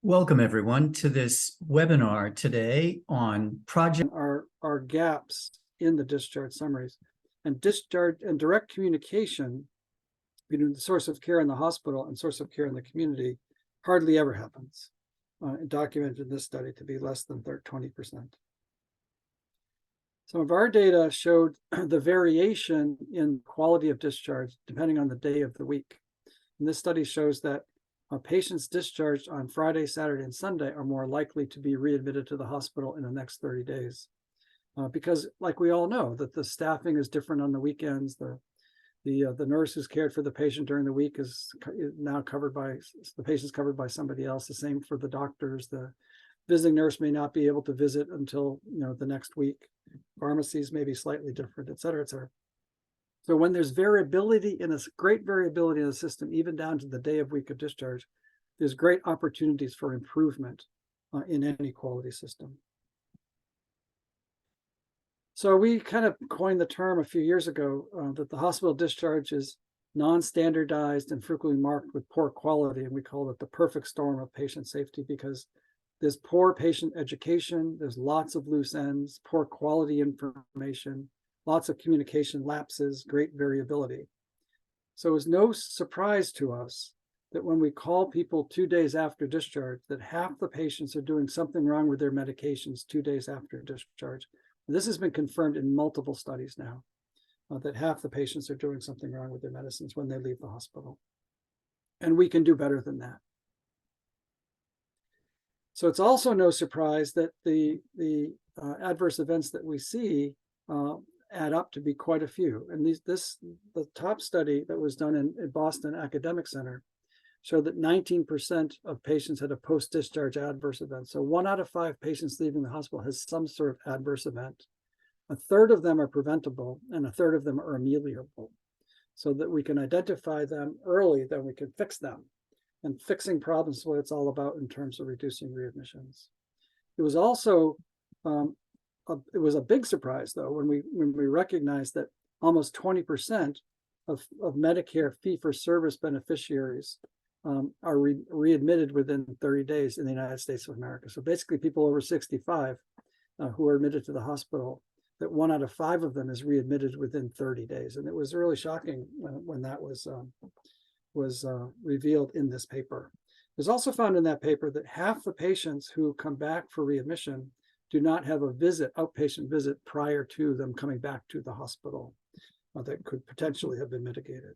Welcome everyone to this webinar today on project are gaps in the discharge summaries, and discharge and direct communication between the source of care in the hospital and source of care in the community hardly ever happens. Documented in this study to be less than 20%. Some of our data showed the variation in quality of discharge depending on the day of the week. And this study shows that patients discharged on Friday, Saturday, and Sunday are more likely to be readmitted to the hospital in the next 30 days. Because like we all know that the staffing is different on the weekends. The nurse who's cared for the patient during the week is now covered by, the patient's covered by somebody else. The same for the doctors. The visiting nurse may not be able to visit until the next week. Pharmacies may be slightly different, et cetera, et cetera. So when there's variability great variability in the system, even down to the day of week of discharge, there's great opportunities for improvement in any quality system. So we kind of coined the term a few years ago that the hospital discharge is non-standardized and frequently marked with poor quality, and we call it the perfect storm of patient safety because there's poor patient education, there's lots of loose ends, poor quality information, lots of communication lapses, great variability. So it's no surprise to us that when we call people 2 days after discharge, that half the patients are doing something wrong with their medications 2 days after discharge. This has been confirmed in multiple studies now, that half the patients are doing something wrong with their medicines when they leave the hospital. And we can do better than that. So it's also no surprise that the adverse events that we see add up to be quite a few. And the top study that was done in Boston Academic Center showed that 19% of patients had a post-discharge adverse event. So 1 out of 5 patients leaving the hospital has some sort of adverse event. A third of them are preventable, and a third of them are ameliorable. So that we can identify them early, then we can fix them. And fixing problems is what it's all about in terms of reducing readmissions. It was also it was a big surprise, though, when we recognized that almost 20% of Medicare fee-for-service beneficiaries are readmitted within 30 days in the United States of America. So basically, people over 65 who are admitted to the hospital, that 1 out of 5 of them is readmitted within 30 days. And it was really shocking when that was revealed in this paper. It was also found in that paper that half the patients who come back for readmission do not have a outpatient visit prior to them coming back to the hospital that could potentially have been mitigated.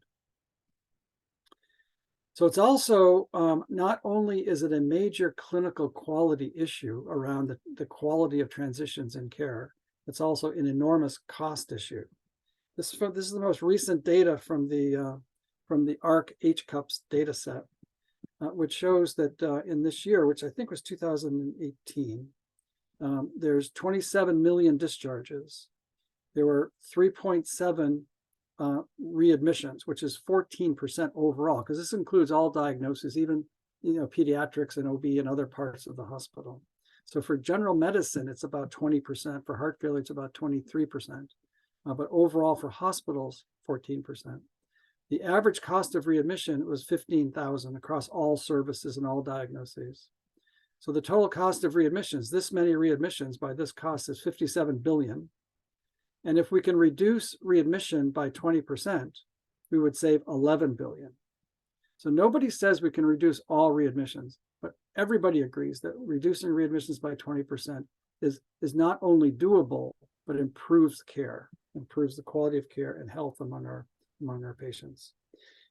So it's also, not only is it a major clinical quality issue around the quality of transitions in care, it's also an enormous cost issue. This is the most recent data from the ARC HCUPS data set, which shows that in this year, which I think was 2018, there's 27 million discharges. There were 3.7 readmissions, which is 14% overall, because this includes all diagnoses, even pediatrics and OB and other parts of the hospital. So for general medicine, it's about 20%. For heart failure, it's about 23%. But overall for hospitals, 14%. The average cost of readmission was $15,000 across all services and all diagnoses. So the total cost of readmissions, this many readmissions by this cost is $57 billion. And if we can reduce readmission by 20%, we would save $11 billion. So nobody says we can reduce all readmissions, but everybody agrees that reducing readmissions by 20% is not only doable, but improves care, improves the quality of care and health among our patients.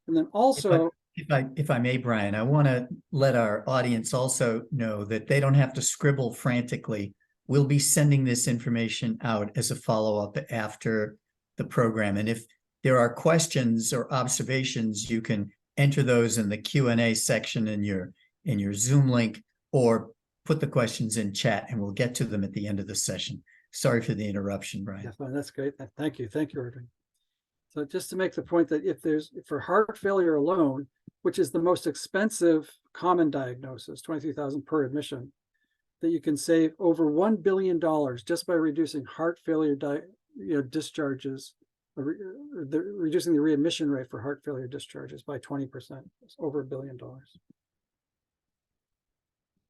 And then also, if I may, Brian, I want to let our audience also know that they don't have to scribble frantically. We'll be sending this information out as a follow-up after the program. And if there are questions or observations, you can enter those in the Q&A section in your Zoom link, or put the questions in chat and we'll get to them at the end of the session. Sorry for the interruption, Brian. Yeah, fine. That's great. Thank you. Thank you, Irving. So just to make the point that for heart failure alone, which is the most expensive common diagnosis, $23,000 per admission, that you can save over $1 billion just by reducing heart failure discharges, reducing the readmission rate for heart failure discharges by 20%. It's over $1 billion.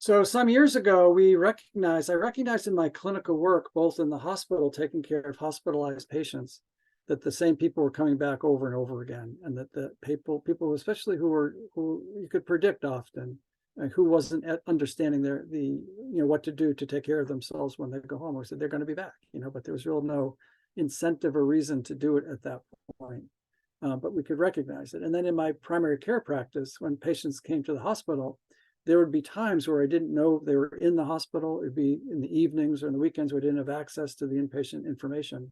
So some years ago, I recognized in my clinical work, both in the hospital, taking care of hospitalized patients, that the same people were coming back over and over again, and that the people especially who you could predict often, who wasn't understanding what to do to take care of themselves when they go home, or said they're going to be back, but there was real no incentive or reason to do it at that point. But we could recognize it. And then in my primary care practice, when patients came to the hospital, there would be times where I didn't know they were in the hospital. It'd be in the evenings or in the weekends where I didn't have access to the inpatient information.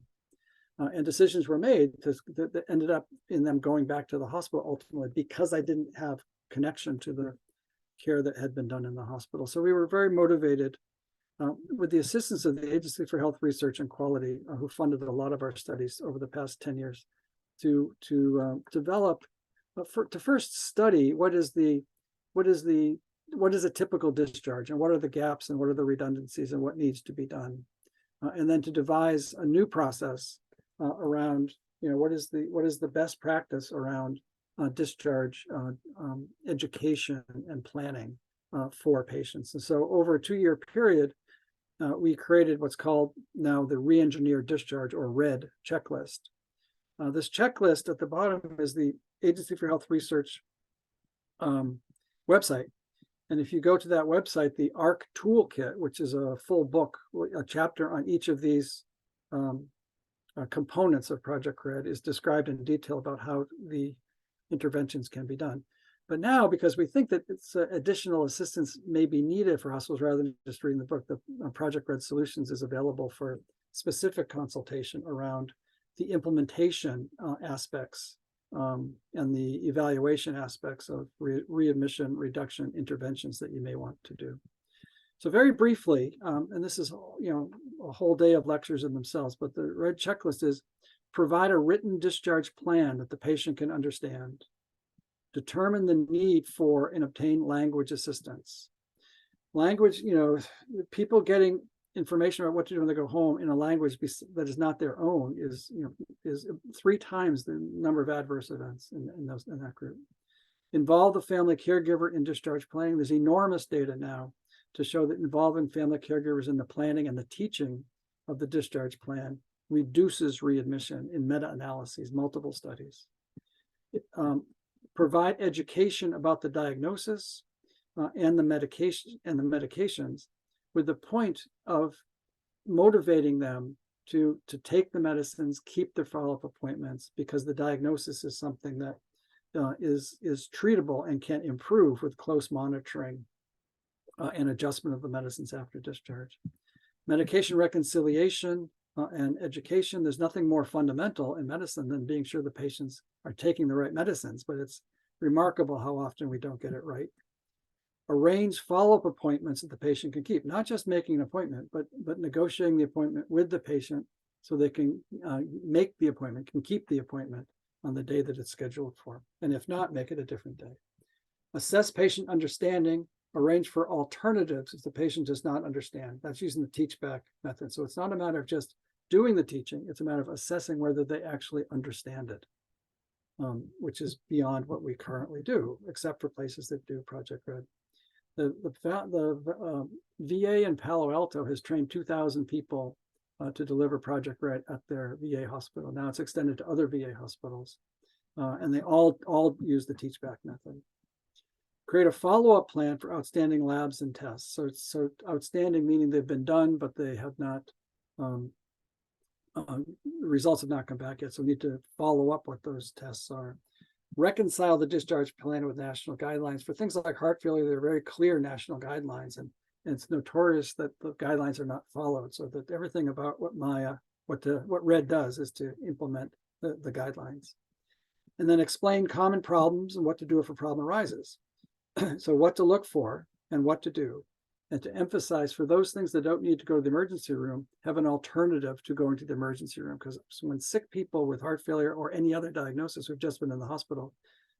And decisions were made that ended up in them going back to the hospital ultimately, because I didn't have connection to the care that had been done in the hospital. So we were very motivated, with the assistance of the Agency for Health Research and Quality, who funded a lot of our studies over the past 10 years, to develop, to first study what is a typical discharge, and what are the gaps, and what are the redundancies, and what needs to be done, and then to devise a new process around, what is the best practice around discharge education and planning for patients. And so over a 2-year period, we created what's called now the Re-engineered Discharge, or RED checklist. This checklist at the bottom is the Agency for Health Research website. And if you go to that website, the ARC toolkit, which is a full book, a chapter on each of these components of Project RED, is described in detail about how the interventions can be done. But now, because we think that it's additional assistance may be needed for hospitals rather than just reading the book, the Project RED Solutions is available for specific consultation around the implementation aspects and the evaluation aspects of readmission reduction interventions that you may want to do. So very briefly, and this is a whole day of lectures in themselves, but the RED checklist is: provide a written discharge plan that the patient can understand, determine the need for and obtain language assistance. Language, people getting information about what to do when they go home in a language that is not their own is 3 times the number of adverse events in that group. Involve the family caregiver in discharge planning. There's enormous data now to show that involving family caregivers in the planning and the teaching of the discharge plan reduces readmission in meta-analyses, multiple studies. Provide education about the diagnosis and the medications, with the point of motivating them to take the medicines, keep their follow-up appointments, because the diagnosis is something that is treatable and can improve with close monitoring and adjustment of the medicines after discharge. Medication reconciliation and education. There's nothing more fundamental in medicine than being sure the patients are taking the right medicines, but it's remarkable how often we don't get it right. Arrange follow-up appointments that the patient can keep, not just making an appointment, but negotiating the appointment with the patient so they can make the appointment, can keep the appointment on the day that it's scheduled for. And if not, make it a different day. Assess patient understanding, arrange for alternatives if the patient does not understand. That's using the teach-back method. So it's not a matter of just doing the teaching, it's a matter of assessing whether they actually understand it, which is beyond what we currently do, except for places that do Project RED. The VA in Palo Alto has trained 2,000 people to deliver Project RED at their VA hospital. Now it's extended to other VA hospitals, and they all use the teach-back method. Create a follow-up plan for outstanding labs and tests. So outstanding meaning they've been done, but they have not, the results have not come back yet. So we need to follow up what those tests are. Reconcile the discharge plan with national guidelines. For things like heart failure, there are very clear national guidelines, and it's notorious that the guidelines are not followed. So that everything about what RED does is to implement the guidelines. And then explain common problems and what to do if a problem arises. So what to look for and what to do, and to emphasize for those things that don't need to go to the emergency room, have an alternative to going to the emergency room. Because when sick people with heart failure or any other diagnosis who've just been in the hospital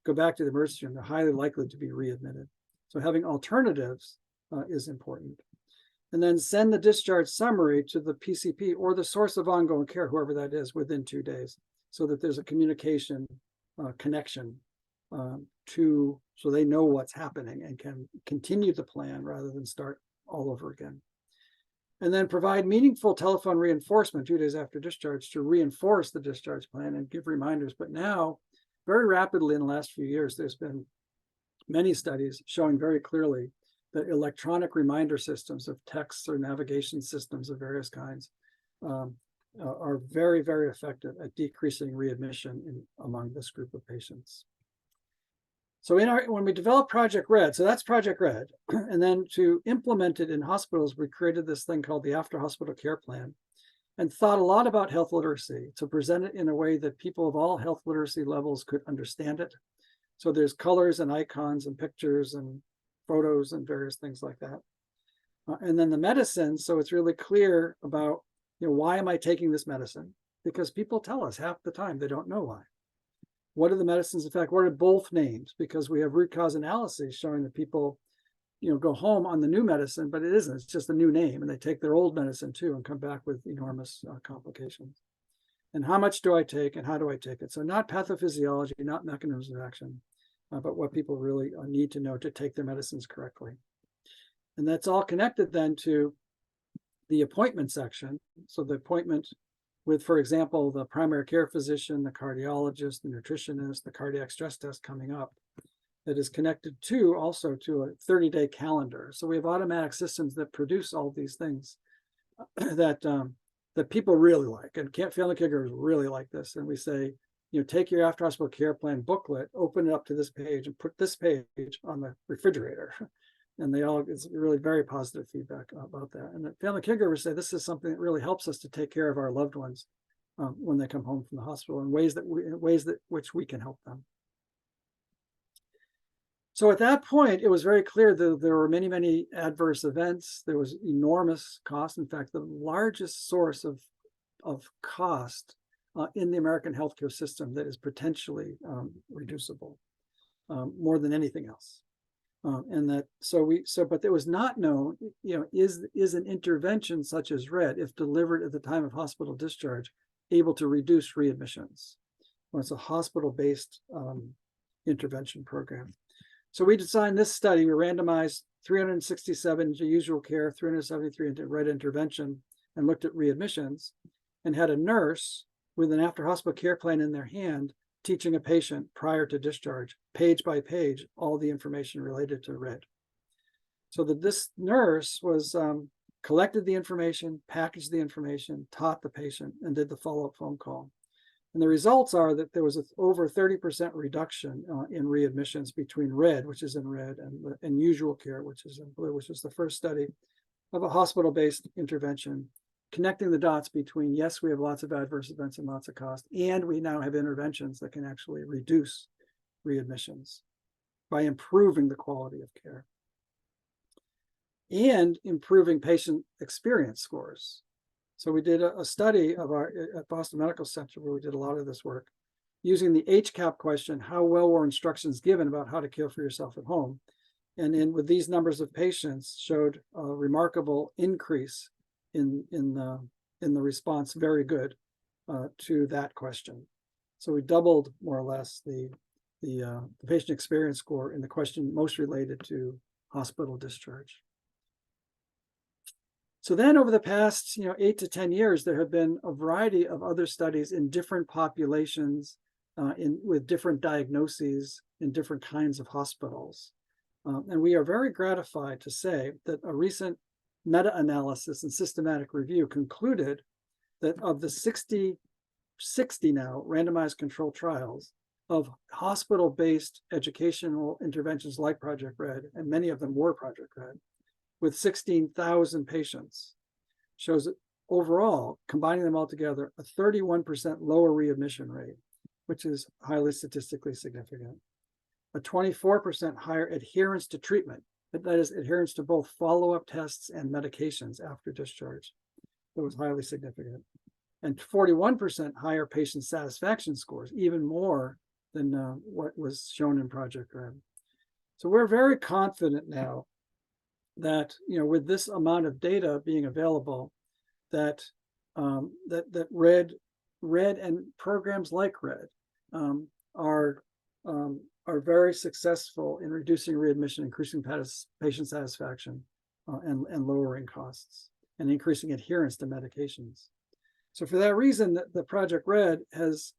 go back to the emergency room, they're highly likely to be readmitted. So having alternatives is important. And then send the discharge summary to the PCP or the source of ongoing care, whoever that is, within 2 days, so that there's a communication connection so they know what's happening and can continue the plan rather than start all over again. And then provide meaningful telephone reinforcement 2 days after discharge to reinforce the discharge plan and give reminders. But now, very rapidly in the last few years, there's been many studies showing very clearly that electronic reminder systems of texts or navigation systems of various kinds are very, very effective at decreasing readmission among this group of patients. So when we developed Project Red, so that's Project Red, and then to implement it in hospitals, we created this thing called the After Hospital Care Plan and thought a lot about health literacy to present it in a way that people of all health literacy levels could understand it. So there's colors and icons and pictures and photos and various things like that. And then the medicine, so it's really clear about, why am I taking this medicine? Because people tell us half the time they don't know why. What are the medicines? In fact, what are both names? Because we have root cause analyses showing that people, go home on the new medicine, but it isn't. It's just a new name, and they take their old medicine too and come back with enormous complications. And how much do I take, and how do I take it? So not pathophysiology, not mechanisms of action, but what people really need to know to take their medicines correctly. And that's all connected then to the appointment section. So the appointment with, for example, the primary care physician, the cardiologist, the nutritionist, the cardiac stress test coming up, that is connected to also to a 30-day calendar. So we have automatic systems that produce all these things that people really like. And family caregivers really like this. And we say, take your after hospital care plan booklet, open it up to this page, and put this page on the refrigerator. And it's really very positive feedback about that. And the family caregivers say this is something that really helps us to take care of our loved ones when they come home from the hospital in ways which we can help them. So at that point, it was very clear that there were many, many adverse events. There was enormous cost. In fact, the largest source of cost in the American healthcare system that is potentially reducible more than anything else. But it was not known, is an intervention such as RED, if delivered at the time of hospital discharge, able to reduce readmissions? Well, it's a hospital-based intervention program. So we designed this study. We randomized 367 to usual care, 373 into RED intervention, and looked at readmissions, and had a nurse with an after hospital care plan in their hand teaching a patient prior to discharge, page by page, all the information related to RED. So that this nurse was collected the information, packaged the information, taught the patient, and did the follow-up phone call. And the results are that there was over 30% reduction in readmissions between RED, which is in red, and usual care, which is in blue, which is the first study of a hospital-based intervention, connecting the dots between, yes, we have lots of adverse events and lots of cost, and we now have interventions that can actually reduce readmissions by improving the quality of care and improving patient experience scores. So we did a study at Boston Medical Center where we did a lot of this work using the HCAP question, how well were instructions given about how to care for yourself at home? And with these numbers of patients showed a remarkable increase in the response, very good, to that question. So we doubled more or less the patient experience score in the question most related to hospital discharge. So then over the past 8 to 10 years, there have been a variety of other studies in different populations with different diagnoses in different kinds of hospitals. And we are very gratified to say that a recent meta-analysis and systematic review concluded that of the 60 now randomized controlled trials of hospital-based educational interventions like Project RED, and many of them were Project RED, with 16,000 patients, shows that overall, combining them all together, a 31% lower readmission rate, which is highly statistically significant. A 24% higher adherence to treatment, that is adherence to both follow-up tests and medications after discharge. That was highly significant. And 41% higher patient satisfaction scores, even more than what was shown in Project RED. So we're very confident now that with this amount of data being available, that RED and programs like RED are are very successful in reducing readmission, increasing patient satisfaction, and lowering costs, and increasing adherence to medications. So for that reason, the Project RED has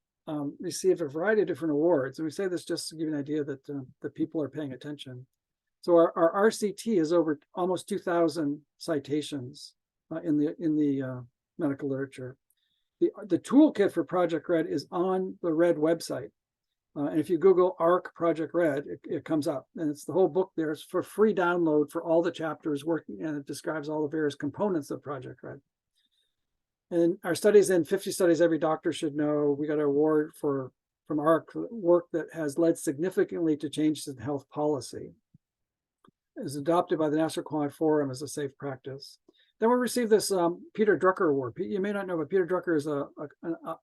received a variety of different awards. And we say this just to give you an idea that the people are paying attention. So our RCT is over almost 2,000 citations in the medical literature. The toolkit for Project RED is on the RED website. And if you Google ARC Project RED, it comes up. And it's the whole book there. It's for free download for all the chapters working, and it describes all the various components of Project RED. And our studies in 50 studies every doctor should know. We got an award from ARC work that has led significantly to changes in health policy. It was adopted by the National Quality Forum as a safe practice. Then we received this Peter Drucker Award. You may not know, but Peter Drucker is an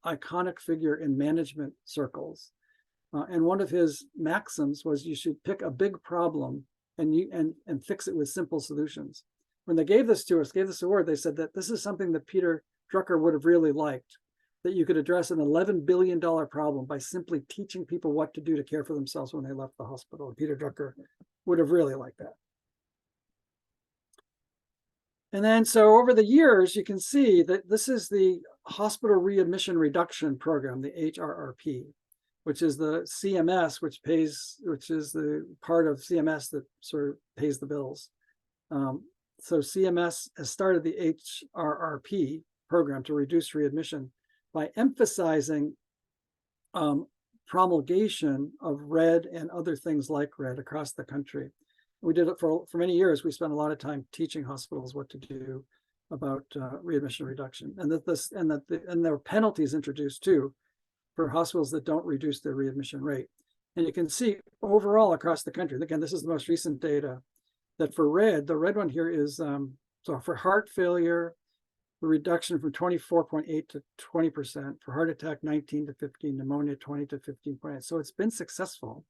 iconic figure in management circles. And one of his maxims was you should pick a big problem and fix it with simple solutions. When they gave this to us, gave this award, they said that this is something that Peter Drucker would have really liked, that you could address an $11 billion problem by simply teaching people what to do to care for themselves when they left the hospital. And Peter Drucker would have really liked that. And then, so over the years, you can see that this is the Hospital Readmission Reduction Program, the HRRP, which is the CMS, which is the part of CMS that sort of pays the bills. So CMS has started the HRRP program to reduce readmission by emphasizing promulgation of RED and other things like RED across the country. We did it for many years. We spent a lot of time teaching hospitals what to do about readmission reduction, and there are penalties introduced too for hospitals that don't reduce their readmission rate. And you can see overall across the country, again, this is the most recent data, that for RED, the red one here is, so for heart failure, the reduction from 24.8 to 20%, for heart attack, 19 to 15, pneumonia, 20 to 15.8. So it's been successful.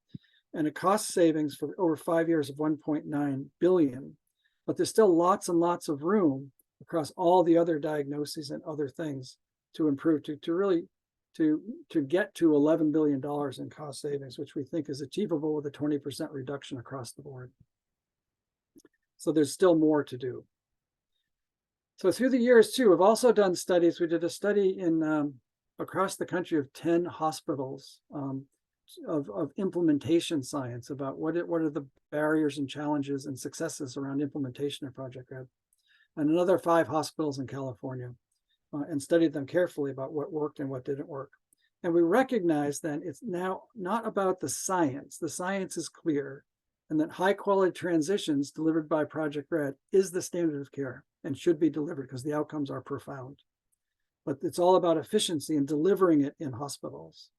And a cost savings for over 5 years of 1.9 billion. But there's still lots and lots of room across all the other diagnoses and other things to improve, to really get to $11 billion in cost savings, which we think is achievable with a 20% reduction across the board. So there's still more to do. So through the years too, we've also done studies. We did a study in across the country of 10 hospitals of implementation science about what are the barriers and challenges and successes around implementation of Project RED, and another 5 hospitals in California, and studied them carefully about what worked and what didn't work. And we recognize then it's now not about the science. The science is clear, and that high quality transitions delivered by Project RED is the standard of care and should be delivered because the outcomes are profound. But it's all about efficiency and delivering it in hospitals.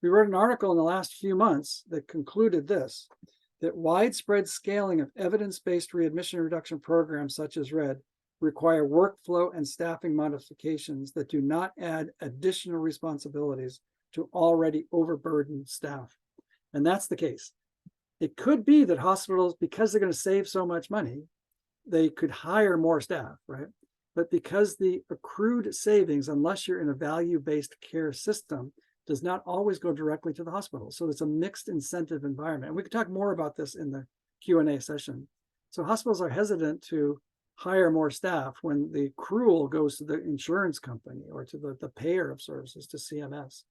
We wrote an article in the last few months that concluded this, that widespread scaling of evidence-based readmission reduction programs such as RED require workflow and staffing modifications that do not add additional responsibilities to already overburdened staff. And that's the case. It could be that hospitals, because they're going to save so much money, they could hire more staff, right? But because the accrued savings, unless you're in a value-based care system, does not always go directly to the hospital. So it's a mixed incentive environment. And we could talk more about this in the Q&A session. So hospitals are hesitant to hire more staff when the accrual goes to the insurance company or to the payer of services, to CMS.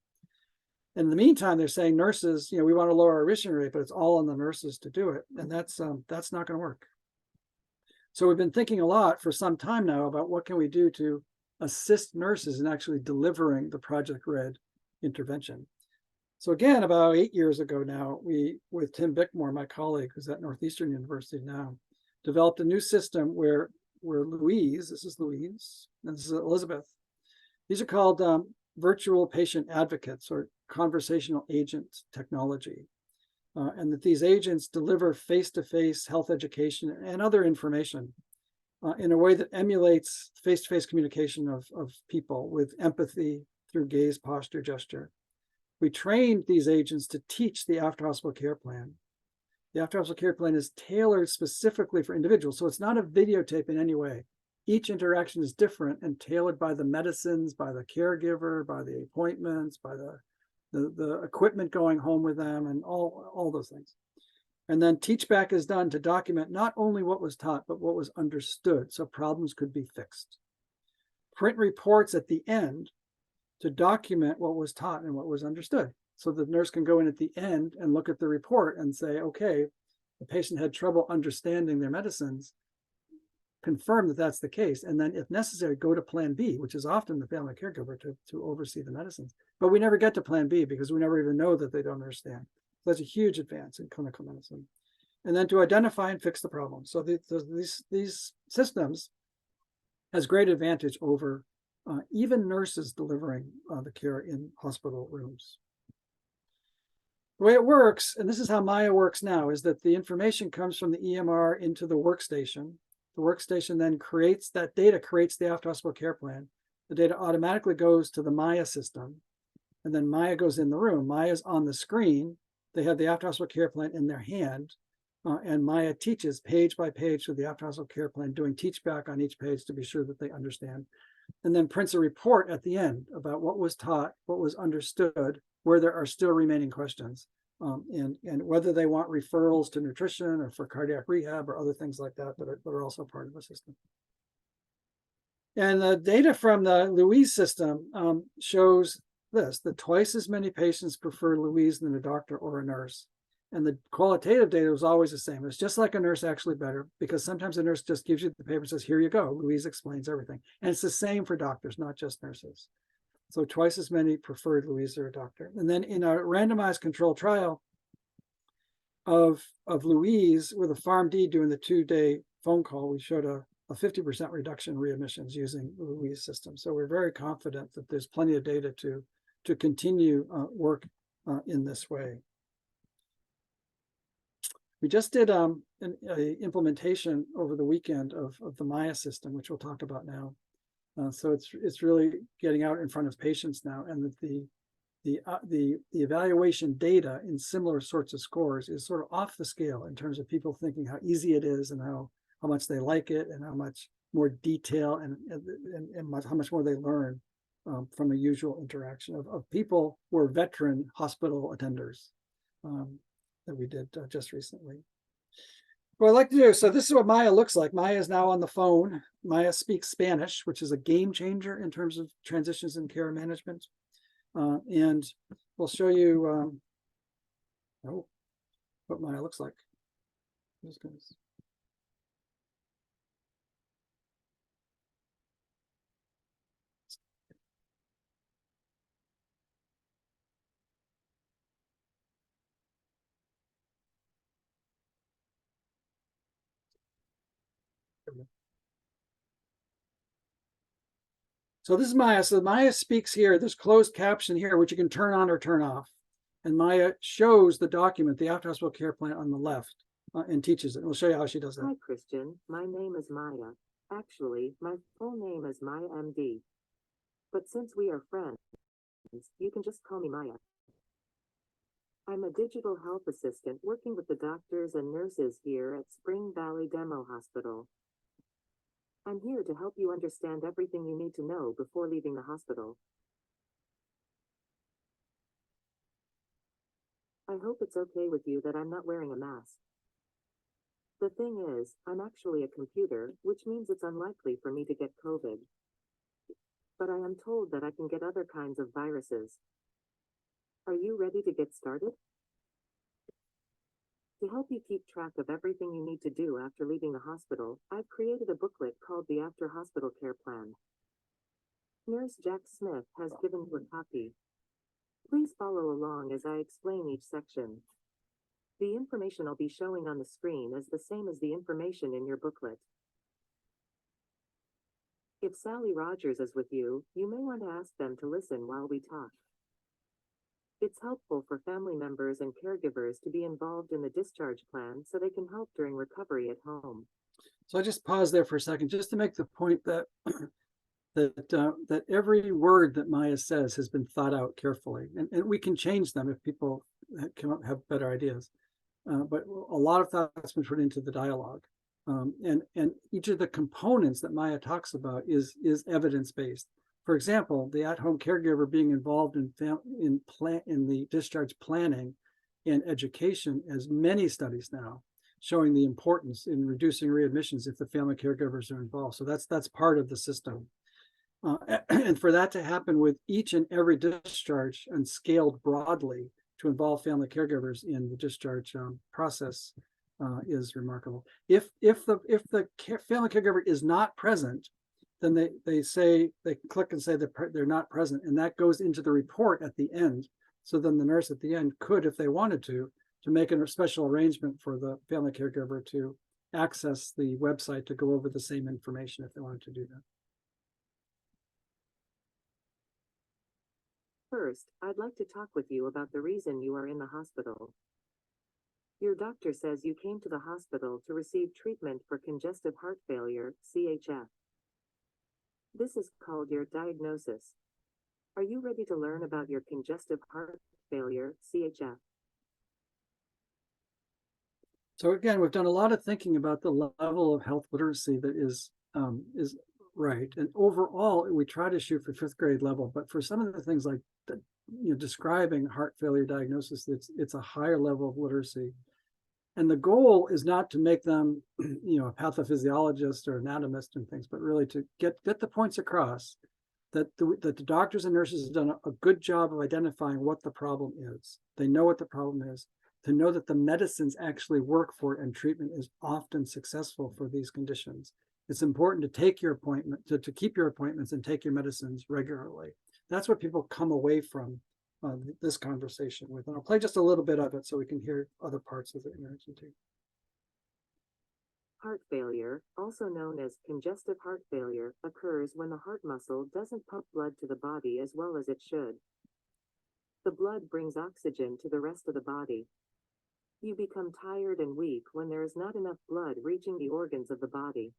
In the meantime, they're saying nurses, we want to lower our readmission rate, but it's all on the nurses to do it. And that's not going to work. So we've been thinking a lot for some time now about what can we do to assist nurses in actually delivering the Project RED intervention. So again, about 8 years ago now, we, with Tim Bickmore, my colleague, who's at Northeastern University now, developed a new system where Louise, this is Louise, and this is Elizabeth. These are called virtual patient advocates or conversational agent technology. And that these agents deliver face-to-face health education and other information in a way that emulates face-to-face communication of people with empathy through gaze, posture, gesture. We trained these agents to teach the after-hospital care plan. The after-hospital care plan is tailored specifically for individuals, so it's not a videotape in any way. Each interaction is different and tailored by the medicines, by the caregiver, by the appointments, by the the equipment going home with them, and all those things. And then teach back is done to document not only what was taught, but what was understood, so problems could be fixed. Print reports at the end to document what was taught and what was understood. So the nurse can go in at the end and look at the report and say, okay, the patient had trouble understanding their medicines, confirm that that's the case, and then if necessary, go to plan B, which is often the family caregiver to oversee the medicines. But we never get to plan B because we never even know that they don't understand. So that's a huge advance in clinical medicine. And then to identify and fix the problem. So these systems has great advantage over even nurses delivering the care in hospital rooms. The way it works, and this is how Maya works now, is that the information comes from the EMR into the workstation. The workstation then creates that data, creates the after hospital care plan. The data automatically goes to the Maya system, and then Maya goes in the room. Maya's on the screen. They have the after hospital care plan in their hand, and Maya teaches page by page through the after hospital care plan, doing teach back on each page to be sure that they understand, and then prints a report at the end about what was taught, what was understood, where there are still remaining questions, and whether they want referrals to nutrition or for cardiac rehab or other things like that that are also part of the system. And the data from the Louise system shows this, that twice as many patients prefer Louise than a doctor or a nurse. And the qualitative data was always the same. It's just like a nurse, actually better, because sometimes a nurse just gives you the paper and says, here you go, Louise explains everything. And it's the same for doctors, not just nurses. So twice as many preferred Louise or a doctor. And then in a randomized control trial of Louise with a PharmD doing the 2-day phone call, we showed a 50% reduction in readmissions using the Louise system. So we're very confident that there's plenty of data to continue work in this way. We just did an implementation over the weekend of the Maya system, which we'll talk about now. So it's really getting out in front of patients now, and that the evaluation data in similar sorts of scores is sort of off the scale in terms of people thinking how easy it is and how much they like it and how much more detail and how much more they learn from a usual interaction of people who are veteran hospital attenders that we did just recently. What I'd like to do, so this is what Maya looks like. Maya is now on the phone. Maya speaks Spanish, which is a game changer in terms of transitions in care management. And we'll show you what Maya looks like. So this is Maya. So Maya speaks here. There's closed caption here, which you can turn on or turn off. And Maya shows the document, the after hospital care plan on the left, and teaches it. And we'll show you how she does that. Hi, Christian. My name is Maya. Actually, my full name is Maya MD. But since we are friends, you can just call me Maya. I'm a digital health assistant working with the doctors and nurses here at Spring Valley Demo Hospital. I'm here to help you understand everything you need to know before leaving the hospital. I hope it's okay with you that I'm not wearing a mask. The thing is, I'm actually a computer, which means it's unlikely for me to get COVID. But I am told that I can get other kinds of viruses. Are you ready to get started? To help you keep track of everything you need to do after leaving the hospital, I've created a booklet called the After Hospital Care Plan. Nurse Jack Smith has given you a copy. Please follow along as I explain each section. The information I'll be showing on the screen is the same as the information in your booklet. If Sally Rogers is with you, you may want to ask them to listen while we talk. It's helpful for family members and caregivers to be involved in the discharge plan so they can help during recovery at home. So I just pause there for a second just to make the point that that every word that Maya says has been thought out carefully, and we can change them if people have better ideas. But a lot of thought's been put into the dialogue, and each of the components that Maya talks about is evidence-based. For example, the at-home caregiver being involved in the discharge planning and education, as many studies now showing the importance in reducing readmissions if the family caregivers are involved. So that's part of the system. And for that to happen with each and every discharge and scaled broadly to involve family caregivers in the discharge process is remarkable. If the family caregiver is not present, then they click and say that they're not present, and that goes into the report at the end. So then the nurse at the end could, if they wanted to make a special arrangement for the family caregiver to access the website to go over the same information if they wanted to do that. First, I'd like to talk with you about the reason you are in the hospital. Your doctor says you came to the hospital to receive treatment for congestive heart failure, CHF. This is called your diagnosis. Are you ready to learn about your congestive heart failure, CHF? So again, we've done a lot of thinking about the level of health literacy that is right. And overall, we try to shoot for 5th grade level, but for some of the things like describing heart failure diagnosis, it's a higher level of literacy. And the goal is not to make them, a pathophysiologist or anatomist and things, but really to get the points across that the doctors and nurses have done a good job of identifying what the problem is. They know what the problem is. To know that the medicines actually work for it and treatment is often successful for these conditions. It's important to take your appointment, to keep your appointments and take your medicines regularly. That's what people come away from this conversation with. And I'll play just a little bit of it so we can hear other parts of the interaction too. Heart failure, also known as congestive heart failure, occurs when the heart muscle doesn't pump blood to the body as well as it should. The blood brings oxygen to the rest of the body. You become tired and weak when there is not enough blood reaching the organs of the body.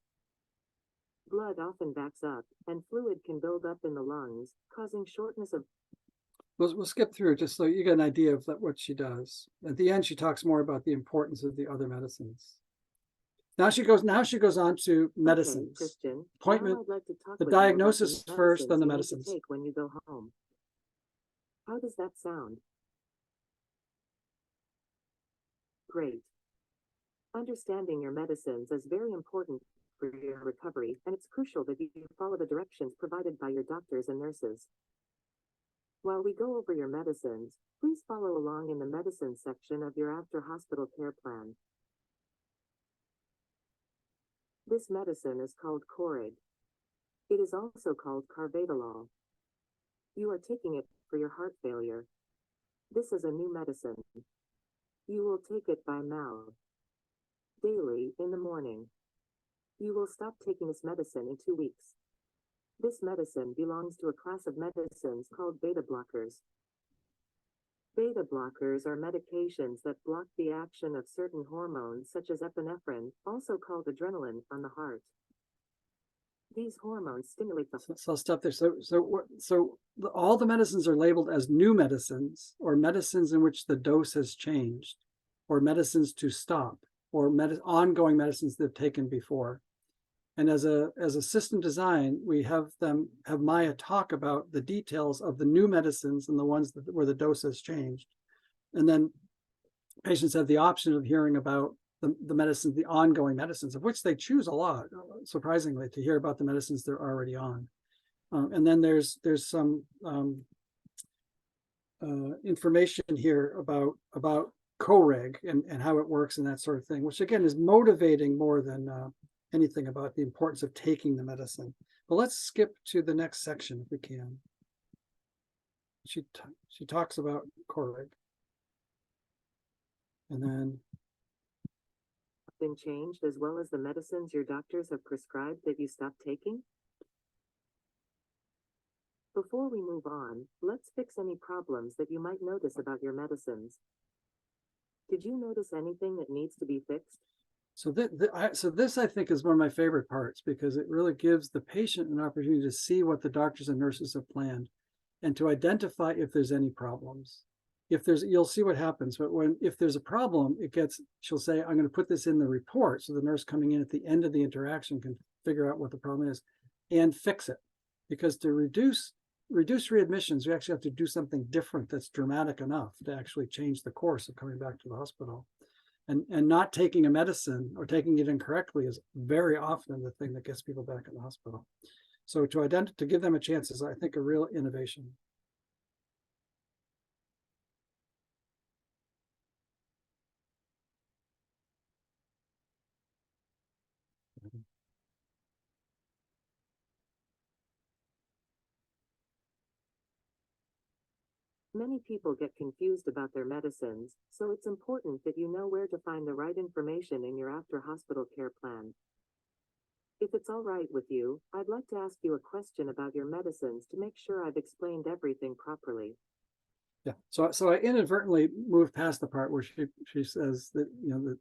Blood often backs up, and fluid can build up in the lungs, causing shortness of... We'll skip through just so you get an idea of what she does. At the end, she talks more about the importance of the other medicines. Now she goes on to medicines. Okay, Christian, Appointment, now I'd like to talk the with you about diagnosis the first, then the medicines medicines. you need to take when you go home. How does that sound? Great. Understanding your medicines is very important for your recovery, and it's crucial that you follow the directions provided by your doctors and nurses. While we go over your medicines, please follow along in the medicine section of your after-hospital care plan. This medicine is called Corig. It is also called carvedilol. You are taking it for your heart failure. This is a new medicine. You will take it by mouth. Daily, in the morning. You will stop taking this medicine in 2 weeks. This medicine belongs to a class of medicines called beta blockers. Beta blockers are medications that block the action of certain hormones such as epinephrine, also called adrenaline, on the heart. These hormones stimulate the... So I'll stop there. So all the medicines are labeled as new medicines, or medicines in which the dose has changed, or medicines to stop, or ongoing medicines they've taken before. And as a system design, we have Maya talk about the details of the new medicines and the ones where the dose has changed. And then patients have the option of hearing about the medicines, the ongoing medicines, of which they choose a lot, surprisingly, to hear about the medicines they're already on. And then there's some information here about Coreg and how it works and that sort of thing, which again is motivating more than anything about the importance of taking the medicine. But let's skip to the next section if we can. She talks about Coreg. And then been changed as well as the medicines your doctors have prescribed that you stopped taking? Before we move on, let's fix any problems that you might notice about your medicines. Did you notice anything that needs to be fixed? So this, I think, is one of my favorite parts, because it really gives the patient an opportunity to see what the doctors and nurses have planned and to identify if there's any problems. You'll see what happens, but if there's a problem, she'll say, I'm going to put this in the report so the nurse coming in at the end of the interaction can figure out what the problem is and fix it. because to reduce readmissions, we actually have to do something different that's dramatic enough to actually change the course of coming back to the hospital. And not taking a medicine or taking it incorrectly is very often the thing that gets people back in the hospital. So to give them a chance is, I think, a real innovation. Many people get confused about their medicines, so it's important that you know where to find the right information in your after-hospital care plan. If it's all right with you, I'd like to ask you a question about your medicines to make sure I've explained everything properly. Yeah. So I inadvertently moved past the part where she says that, you know, that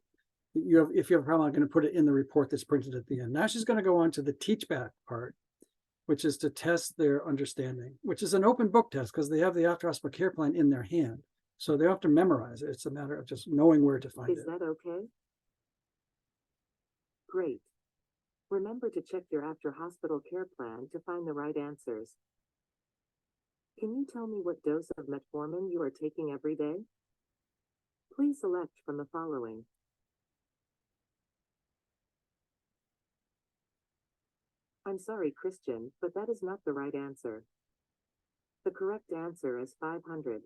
if you have a problem, I'm going to put it in the report that's printed at the end. Now she's going to go on to the teach back part, which is to test their understanding, which is an open book test because they have the after hospital care plan in their hand. So they don't have to memorize it. It's a matter of just knowing where to find it. Is that okay? Great. Remember to check your after-hospital care plan to find the right answers. Can you tell me what dose of metformin you are taking every day? Please select from the following. I'm sorry, Christian, but that is not the right answer. The correct answer is 500.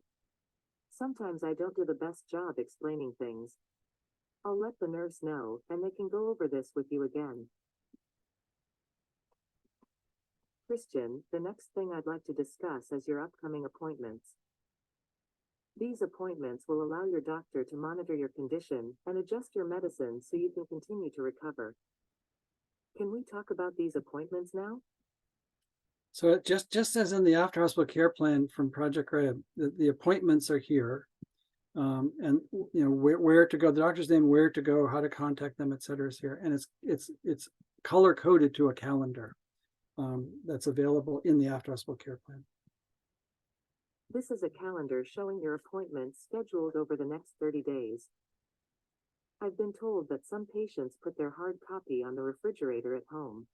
Sometimes I don't do the best job explaining things. I'll let the nurse know, and they can go over this with you again. Christian, the next thing I'd like to discuss is your upcoming appointments. These appointments will allow your doctor to monitor your condition and adjust your medicine so you can continue to recover. Can we talk about these appointments now? So it just as in the after hospital care plan from Project Red, the appointments are here. And you know where to go, the doctor's name, where to go, how to contact them, et cetera, is here. And it's color coded to a calendar that's available in the after hospital care plan. This is a calendar showing your appointments scheduled over the next 30 days. I've been told that some patients put their hard copy on the refrigerator at home.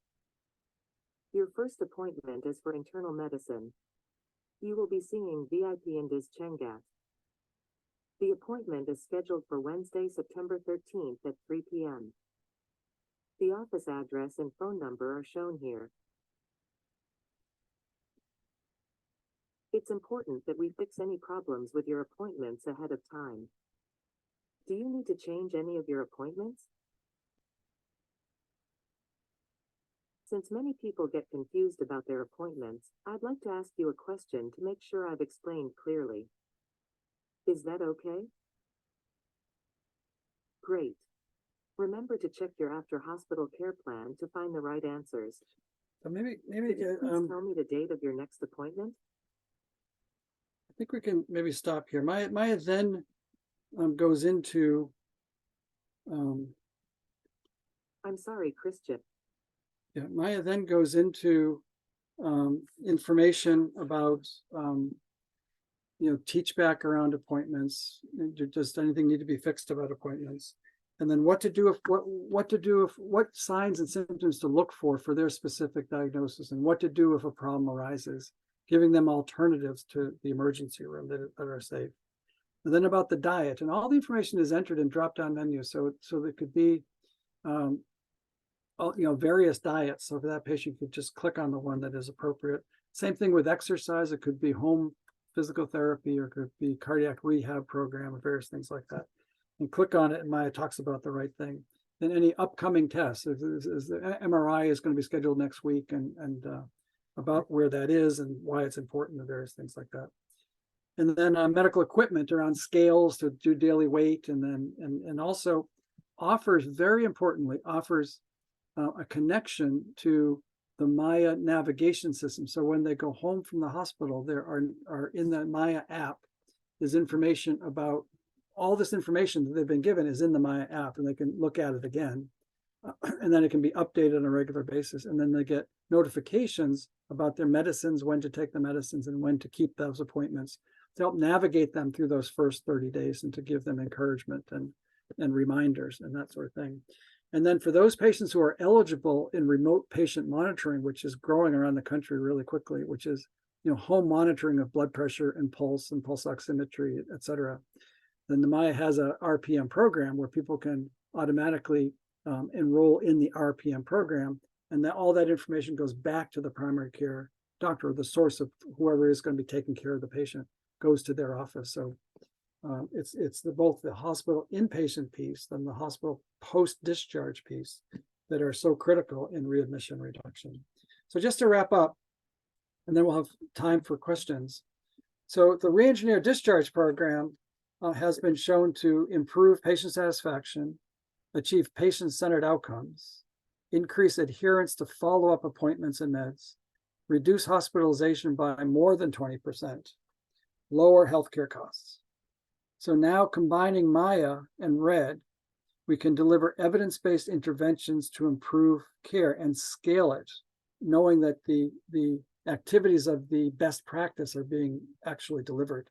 Your first appointment is for internal medicine. You will be seeing VIP Indiz Chengat. The appointment is scheduled for Wednesday, September 13th at 3 p.m. The office address and phone number are shown here. It's important that we fix any problems with your appointments ahead of time. Do you need to change any of your appointments? Since many people get confused about their appointments, I'd like to ask you a question to make sure I've explained clearly. Is that okay? Great. Remember to check your after-hospital care plan to find the right answers. So maybe Could you please tell me the date of your next appointment? I think we can maybe stop here. Maya then goes into I'm sorry, Christian. yeah, Maya then goes into information about you know, teach back around appointments. Does anything need to be fixed about appointments? And then what to do if what signs and symptoms to look for their specific diagnosis, and what to do if a problem arises, giving them alternatives to the emergency room that are safe. And then about the diet, and all the information is entered in drop-down menus, so there could be you know, various diets. So for that patient, you could just click on the one that is appropriate. Same thing with exercise. It could be home physical therapy, or it could be cardiac rehab program, or various things like that. And click on it, and Maya talks about the right thing. Then any upcoming tests, the MRI is going to be scheduled next week, and about where that is and why it's important, and various things like that. And then medical equipment around scales to do daily weight, and then and also offers, very importantly, offers a connection to the Maya navigation system. So when they go home from the hospital, there are in the Maya app is information about all this information that they've been given is in the Maya app, and they can look at it again. And then it can be updated on a regular basis. And then they get notifications about their medicines, when to take the medicines, and when to keep those appointments, to help navigate them through those first 30 days, and to give them encouragement and reminders and that sort of thing. And then for those patients who are eligible in remote patient monitoring, which is growing around the country really quickly, which is, home monitoring of blood pressure and pulse oximetry, et cetera. Then the Maya has a RPM program where people can automatically enroll in the RPM program, and all that information goes back to the primary care doctor, or the source of whoever is going to be taking care of the patient goes to their office. So it's both the hospital inpatient piece and the hospital post-discharge piece that are so critical in readmission reduction. So just to wrap up, and then we'll have time for questions. So the re-engineered discharge program has been shown to improve patient satisfaction, achieve patient-centered outcomes, increase adherence to follow-up appointments and meds, reduce hospitalization by more than 20%, lower healthcare costs. So now combining Maya and RED, we can deliver evidence-based interventions to improve care and scale it, knowing that the activities of the best practice are being actually delivered.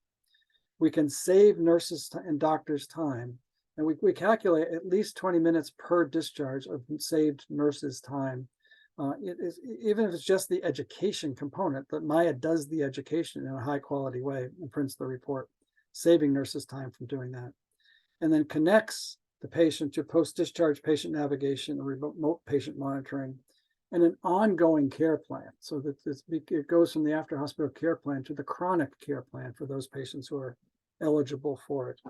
We can save nurses and doctors time, and we calculate at least 20 minutes per discharge of saved nurses' time. Even if it's just the education component, that Maya does the education in a high quality way and prints the report, saving nurses time from doing that, and then connects the patient to post-discharge patient navigation and remote patient monitoring, and an ongoing care plan, so that it goes from the after hospital care plan to the chronic care plan for those patients who are eligible for it.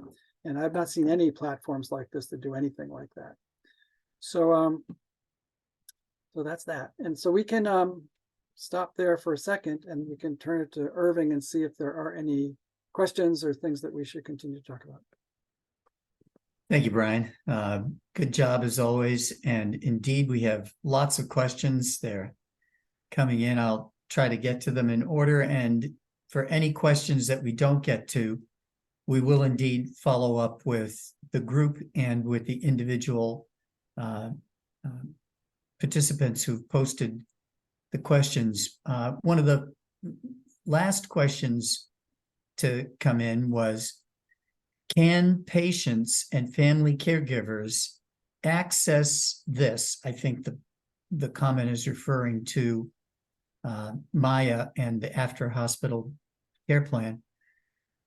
And I've not seen any platforms like this that do anything like that. So that's that. And so we can stop there for a second, and we can turn it to Irving and see if there are any questions or things that we should continue to talk about. Thank you, Brian. Good job as always. And indeed, we have lots of questions. They're coming in. I'll try to get to them in order. And for any questions that we don't get to, we will indeed follow up with the group and with the individual participants who've posted the questions. One of the last questions to come in was, can patients and family caregivers access this? I think the comment is referring to Maya and the after hospital care plan.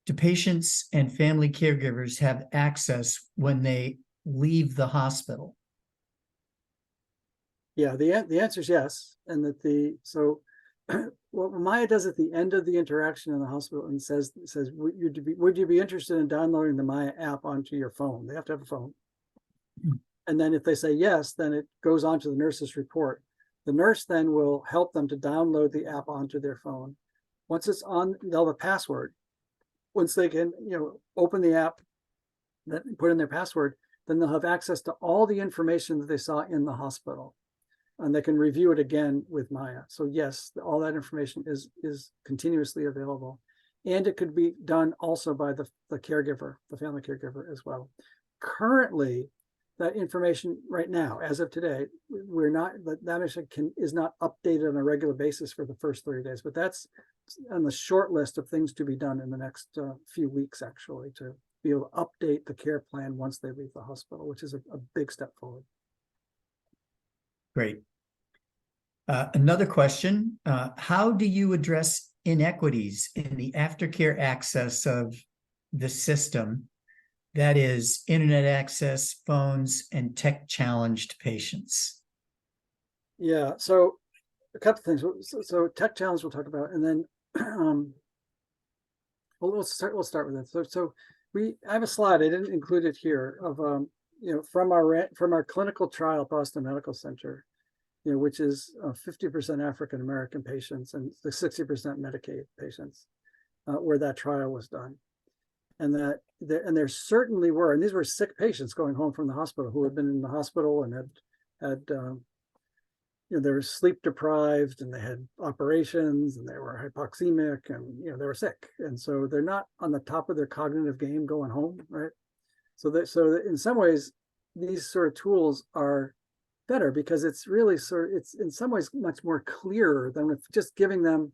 Do patients and family caregivers have access when they leave the hospital? Yeah, the answer is yes, and that what Maya does at the end of the interaction in the hospital and says, would you be interested in downloading the Maya app onto your phone? They have to have a phone. And then if they say yes, then it goes on to the nurse's report. The nurse then will help them to download the app onto their phone. Once it's on, they'll have a password. Once they can, open the app, put in their password, then they'll have access to all the information that they saw in the hospital, and they can review it again with Maya. So yes, all that information is continuously available, and it could be done also by the caregiver, the family caregiver as well. Currently, that information right now, as of today, that is not updated on a regular basis for the first 30 days, but that's on the short list of things to be done in the next few weeks, actually, to be able to update the care plan once they leave the hospital, which is a big step forward. Great. Another question, how do you address inequities in the aftercare access of the system? That is internet access, phones, and tech-challenged patients. Yeah, so a couple of things. So tech challenge we'll talk about, and then we'll start with it. So I have a slide. I didn't include it here of from our clinical trial at Boston Medical Center, which is 50% African American patients and the 60% Medicaid patients, where that trial was done. And there certainly were, and these were sick patients going home from the hospital who had been in the hospital and had they were sleep deprived, and they had operations, and they were hypoxemic, and they were sick, and so they're not on the top of their cognitive game going home, right? So that in some ways these sort of tools are better because it's really it's in some ways much more clearer than just giving them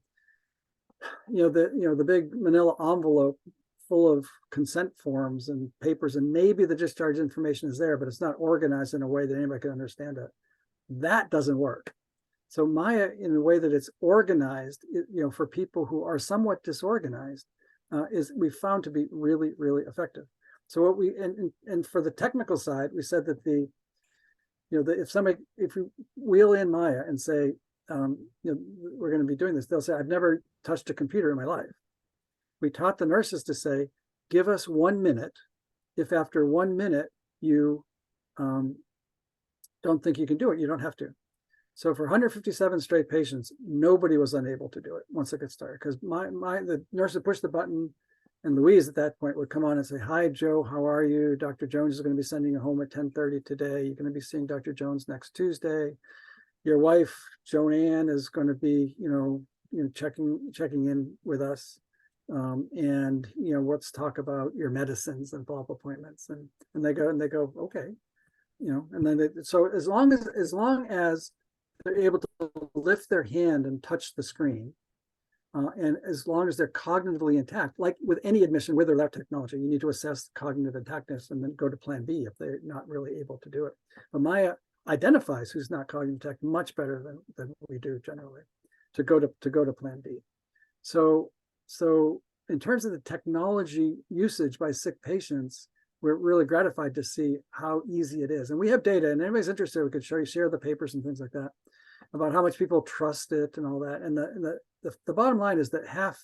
the big manila envelope full of consent forms and papers, and maybe the discharge information is there, but it's not organized in a way that anybody can understand it. That doesn't work. So Maya, in a way that it's organized, for people who are somewhat disorganized, we found to be really, really effective. So what and for the technical side, we said that if you wheel in Maya and say, we're going to be doing this, they'll say, I've never touched a computer in my life. We taught the nurses to say, give us 1 minute. If after 1 minute you don't think you can do it, you don't have to. So for 157 straight patients, nobody was unable to do it once it got started, because the nurse would push the button, and Louise at that point would come on and say, hi, Joe, how are you? Dr. Jones is going to be sending you home at 10:30 today. You're going to be seeing Dr. Jones next Tuesday. Your wife, Joanne, is going to be, checking in with us. And let's talk about your medicines and follow-up appointments. And they go, okay. And then so as long as they're able to lift their hand and touch the screen, and as long as they're cognitively intact, like with any admission with or without technology, you need to assess cognitive intactness and then go to plan B if they're not really able to do it. But Maya identifies who's not cognitive intact much better than we do generally to go to plan B. So in terms of the technology usage by sick patients, we're really gratified to see how easy it is. And we have data, and anybody's interested, we could share the papers and things like that about how much people trust it and all that. And the bottom line is that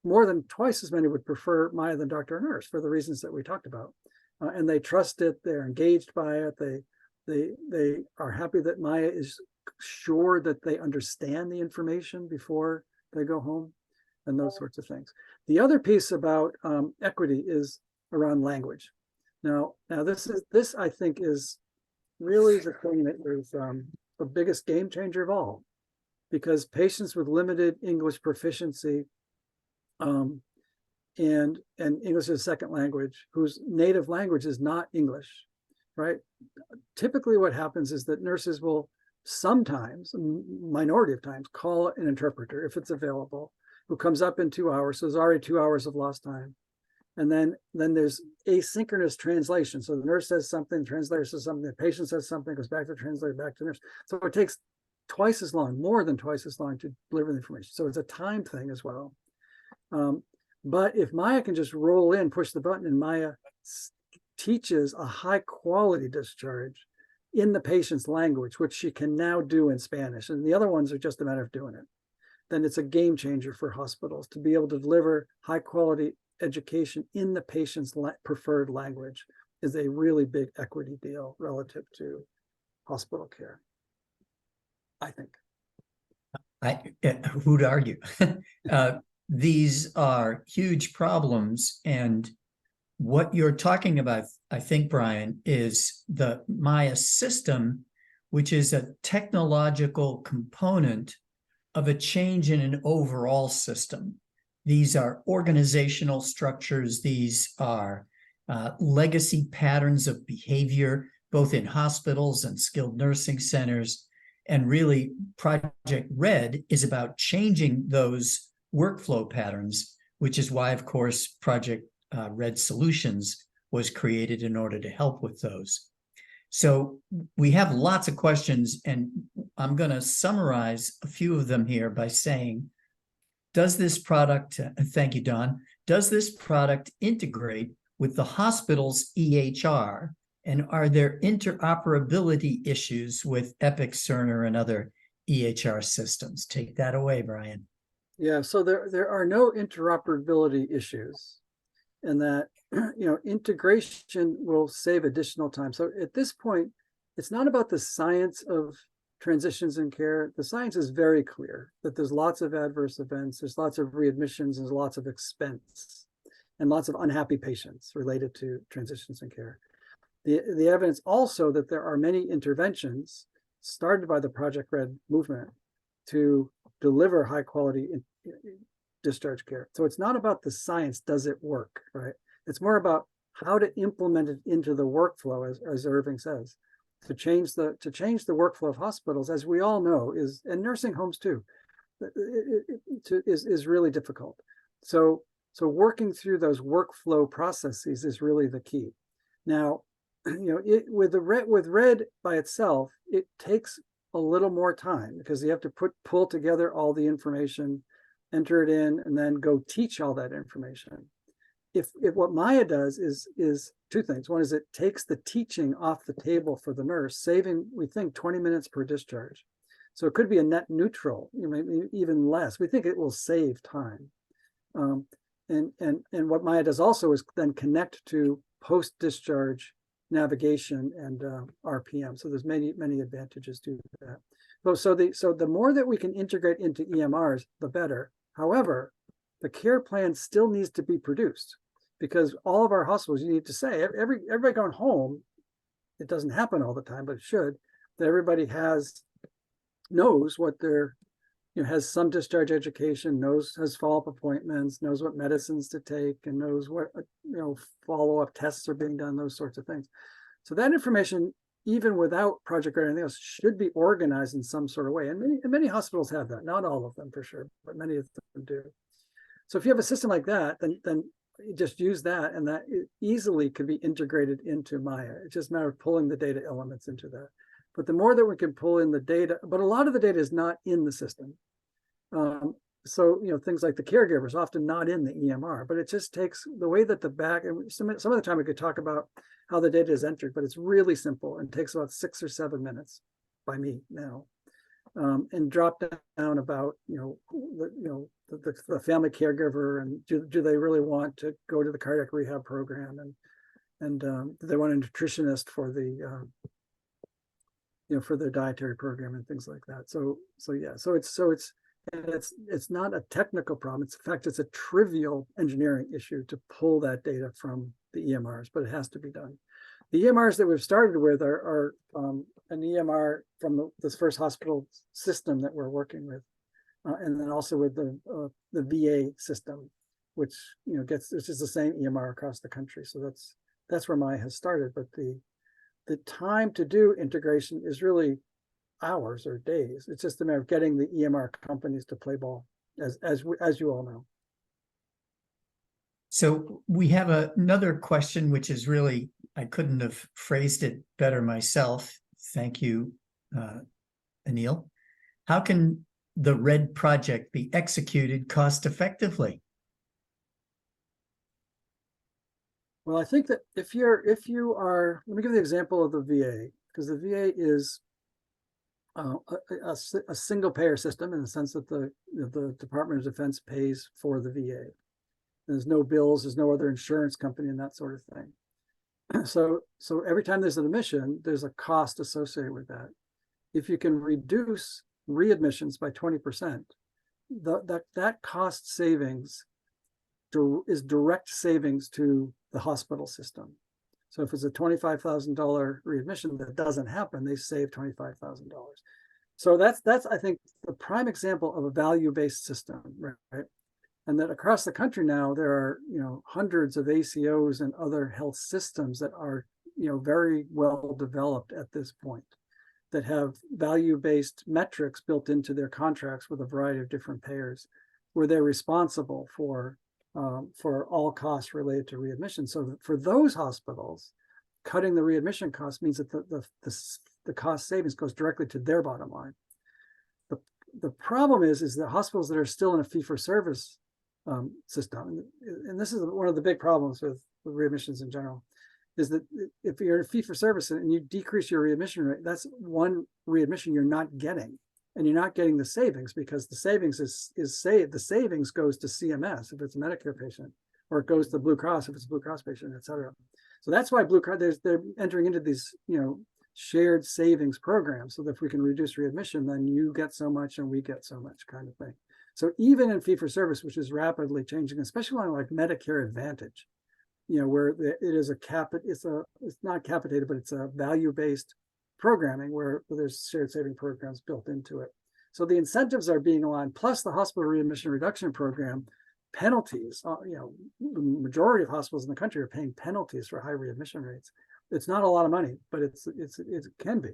more than twice as many would prefer Maya than doctor or nurse for the reasons that we talked about. And they trust it, they're engaged by it, they are happy that Maya is sure that they understand the information before they go home, and those sorts of things. The other piece about equity is around language. Now this I think is really the thing that is the biggest game changer of all, because patients with limited English proficiency and English as a second language, whose native language is not English, right? Typically what happens is that nurses will sometimes, minority of times, call an interpreter if it's available, who comes up in 2 hours. So there's already 2 hours of lost time. And then there's asynchronous translation. So the nurse says something, the translator says something, the patient says something, goes back to the translator, back to the nurse. So it takes twice as long, more than twice as long to deliver the information. So it's a time thing as well. But if Maya can just roll in, push the button, and Maya teaches a high quality discharge in the patient's language, which she can now do in Spanish, and the other ones are just a matter of doing it, then it's a game changer for hospitals to be able to deliver high quality education in the patient's preferred language. Is a really big equity deal relative to hospital care, I think. Who'd argue? These are huge problems, and what you're talking about, I think, Brian, is the Maya system, which is a technological component of a change in an overall system. These are organizational structures. These are legacy patterns of behavior, both in hospitals and skilled nursing centers. And really, Project Red is about changing those workflow patterns, which is why, of course, Project Red Solutions was created in order to help with those. So we have lots of questions, and I'm going to summarize a few of them here by saying, does this product, thank you, Don, does this product integrate with the hospital's EHR? And are there interoperability issues with Epic, Cerner, and other EHR systems? Take that away, Brian. Yeah, so there are no interoperability issues, and that integration will save additional time. So at this point, it's not about the science of transitions in care. The science is very clear that there's lots of adverse events, there's lots of readmissions, there's lots of expense, and lots of unhappy patients related to transitions in care. The evidence also that there are many interventions started by the Project Red movement to deliver high quality discharge care. So it's not about the science, does it work, right? It's more about how to implement it into the workflow, as Irving says, to change the workflow of hospitals, as we all know, and nursing homes too, is really difficult. So So working through those workflow processes is really the key. Now, with RED by itself, it takes a little more time because you have to pull together all the information, enter it in, and then go teach all that information. If what Maya does is two things. One is it takes the teaching off the table for the nurse, saving, we think, 20 minutes per discharge. So it could be a net neutral, maybe even less. We think it will save time. And what Maya does also is then connect to post-discharge navigation and RPM. So there's many advantages to that. So the more that we can integrate into EMRs, the better. However, the care plan still needs to be produced, because all of our hospitals, you need to say, everybody going home, it doesn't happen all the time, but it should, that everybody knows what their, has some discharge education, has follow-up appointments, knows what medicines to take, and knows what, follow-up tests are being done, those sorts of things. So that information, even without Project Red or anything else, should be organized in some sort of way. And many hospitals have that, not all of them for sure, but many of them do. So if you have a system like that, then you just use that, and that easily could be integrated into Maya. It's just a matter of pulling the data elements into that. But the more that we can pull in the data, but a lot of the data is not in the system. So, things like the caregiver is often not in the EMR, but it just takes the way that the back, and some of the time we could talk about how the data is entered, but it's really simple and takes about 6 or 7 minutes by me now. And drop down about, the family caregiver, and do they really want to go to the cardiac rehab program, and do they want a nutritionist for the for their dietary program and things like that. So it's not a technical problem. In fact, it's a trivial engineering issue to pull that data from the EMRs, but it has to be done. The EMRs that we've started with are an EMR from this first hospital system that we're working with, and then also with the VA system, which which is the same EMR across the country. So that's where Maya has started. But the time to do integration is really hours or days. It's just a matter of getting the EMR companies to play ball, as you all know. So we have another question, which is really, I couldn't have phrased it better myself. Thank you, Anil. How can the RED project be executed cost effectively? Well, I think that if you are, let me give you the example of the VA, because the VA is a single payer system in the sense that the Department of Defense pays for the VA. There's no bills, there's no other insurance company and that sort of thing. So every time there's an admission, there's a cost associated with that. If you can reduce readmissions by 20%, that cost savings is direct savings to the hospital system. So if it's a $25,000 readmission that doesn't happen, they save $25,000. So that's I think the prime example of a value-based system, right? And that across the country now there are hundreds of ACOs and other health systems that are very well developed at this point, that have value-based metrics built into their contracts with a variety of different payers, where they're responsible for all costs related to readmission. So for those hospitals, cutting the readmission cost means that the cost savings goes directly to their bottom line. The problem is the hospitals that are still in a fee-for-service system, and this is one of the big problems with readmissions in general, is that if you're in fee-for-service and you decrease your readmission rate, that's one readmission you're not getting. And you're not getting the savings, because the savings the savings goes to CMS if it's a Medicare patient, or it goes to Blue Cross if it's a Blue Cross patient, et cetera. So that's why Blue Cross, they're entering into these shared savings programs, so that if we can reduce readmission, then you get so much and we get so much, kind of thing. So even in fee-for-service, which is rapidly changing, especially on like Medicare Advantage, where it is it's not capitated, but it's a value-based programming where there's shared saving programs built into it. So the incentives are being aligned, plus the hospital readmission reduction program penalties. The majority of hospitals in the country are paying penalties for high readmission rates. It's not a lot of money, but it can be.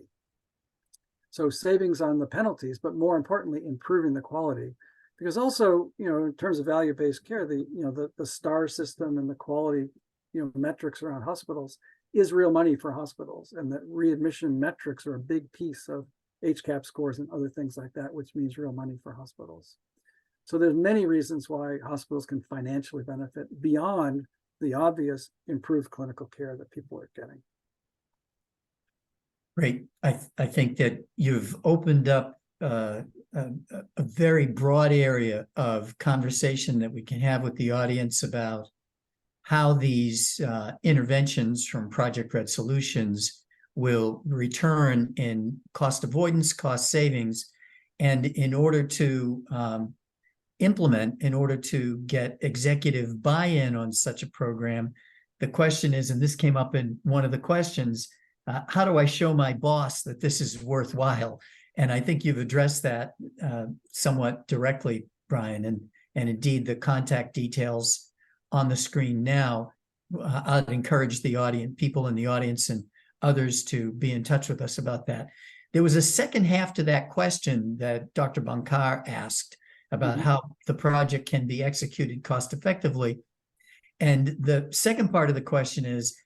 So savings on the penalties, but more importantly, improving the quality, Because also, in terms of value-based care, the STAR system and the quality, metrics around hospitals is real money for hospitals, and that readmission metrics are a big piece of HCAP scores and other things like that, which means real money for hospitals. So there's many reasons why hospitals can financially benefit beyond the obvious improved clinical care that people are getting. Great. I think that you've opened up a very broad area of conversation that we can have with the audience about how these interventions from Project Red Solutions will return in cost avoidance, cost savings, and in order to implement, in order to get executive buy-in on such a program, the question is, and this came up in one of the questions, how do I show my boss that this is worthwhile? And I think you've addressed that somewhat directly, Brian, and indeed the contact details on the screen now. I'd encourage the audience, people in the audience and others to be in touch with us about that. There was a second half to that question that Dr. Bankar asked about how the project can be executed cost effectively. And the second part of the question is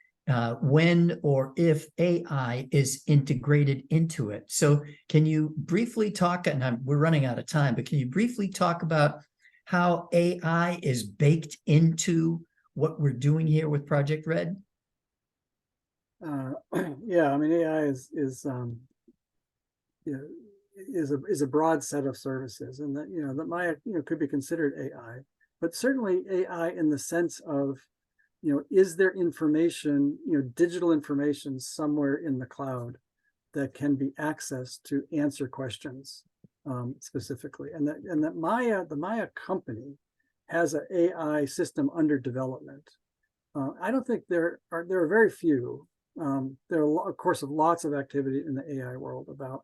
when or if AI is integrated into it. So can you briefly talk, and we're running out of time, but can you briefly talk about how AI is baked into what we're doing here with Project Red? Yeah, I mean, AI is a broad set of services, and that Maya could be considered AI, but certainly AI in the sense of is there information, digital information somewhere in the cloud that can be accessed to answer questions specifically, and that the Maya company has an AI system under development. I don't think there are very few. There are, of course, lots of activity in the AI world about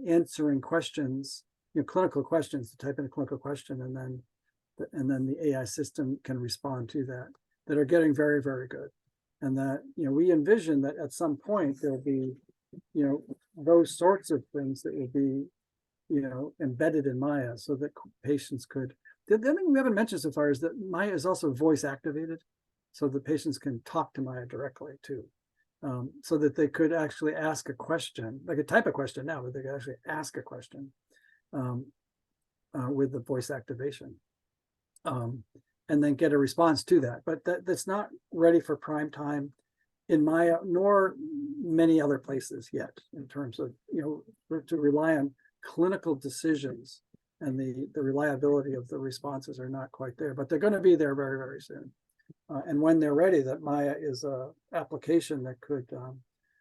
answering questions, clinical questions. To type in a clinical question, and then the AI system can respond to that are getting very, very good. And that we envision that at some point there'll be those sorts of things that will be embedded in Maya, so that patients could. The other thing we haven't mentioned so far is that Maya is also voice activated, so the patients can talk to Maya directly too, so that they could actually ask a question. They could type a question now, but they could actually ask a question with the voice activation, and then get a response to that. But that's not ready for prime time in Maya, nor many other places yet, in terms of to rely on clinical decisions, and the reliability of the responses are not quite there, but they're going to be there very, very soon. And when they're ready, that Maya is a application that could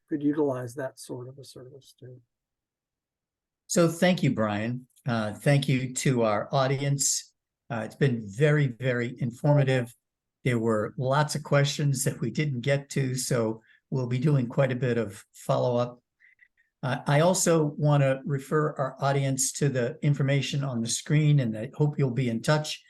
utilize that sort of a service too. So thank you, Brian. Thank you to our audience. It's been very, very informative. There were lots of questions that we didn't get to, so we'll be doing quite a bit of follow-up. I also want to refer our audience to the information on the screen, and I hope you'll be in touch.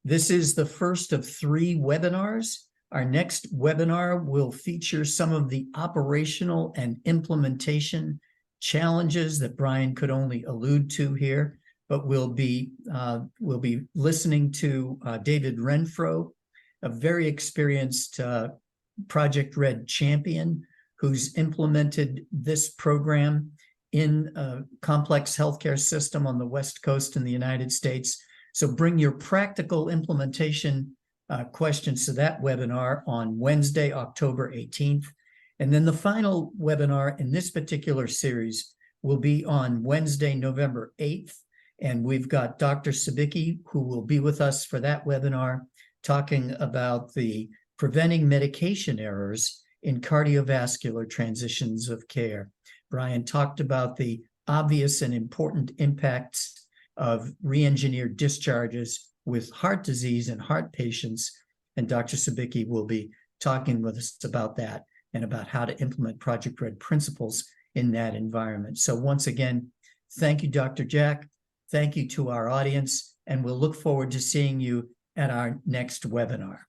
This is the first of 3 webinars. Our next webinar will feature some of the operational and implementation challenges that Brian could only allude to here, but we'll be listening to David Renfro, a very experienced Project Red champion who's implemented this program in a complex healthcare system on the West Coast in the United States. So bring your practical implementation questions to that webinar on Wednesday, October 18th. And then the final webinar in this particular series will be on Wednesday, November 8th. And we've got Dr. Sabicki, who will be with us for that webinar, talking about the preventing medication errors in cardiovascular transitions of care. Brian talked about the obvious and important impacts of re-engineered discharges with heart disease and heart patients, and Dr. Sabicki will be talking with us about that and about how to implement Project Red principles in that environment. So once again, thank you, Dr. Jack. Thank you to our audience, and we'll look forward to seeing you at our next webinar.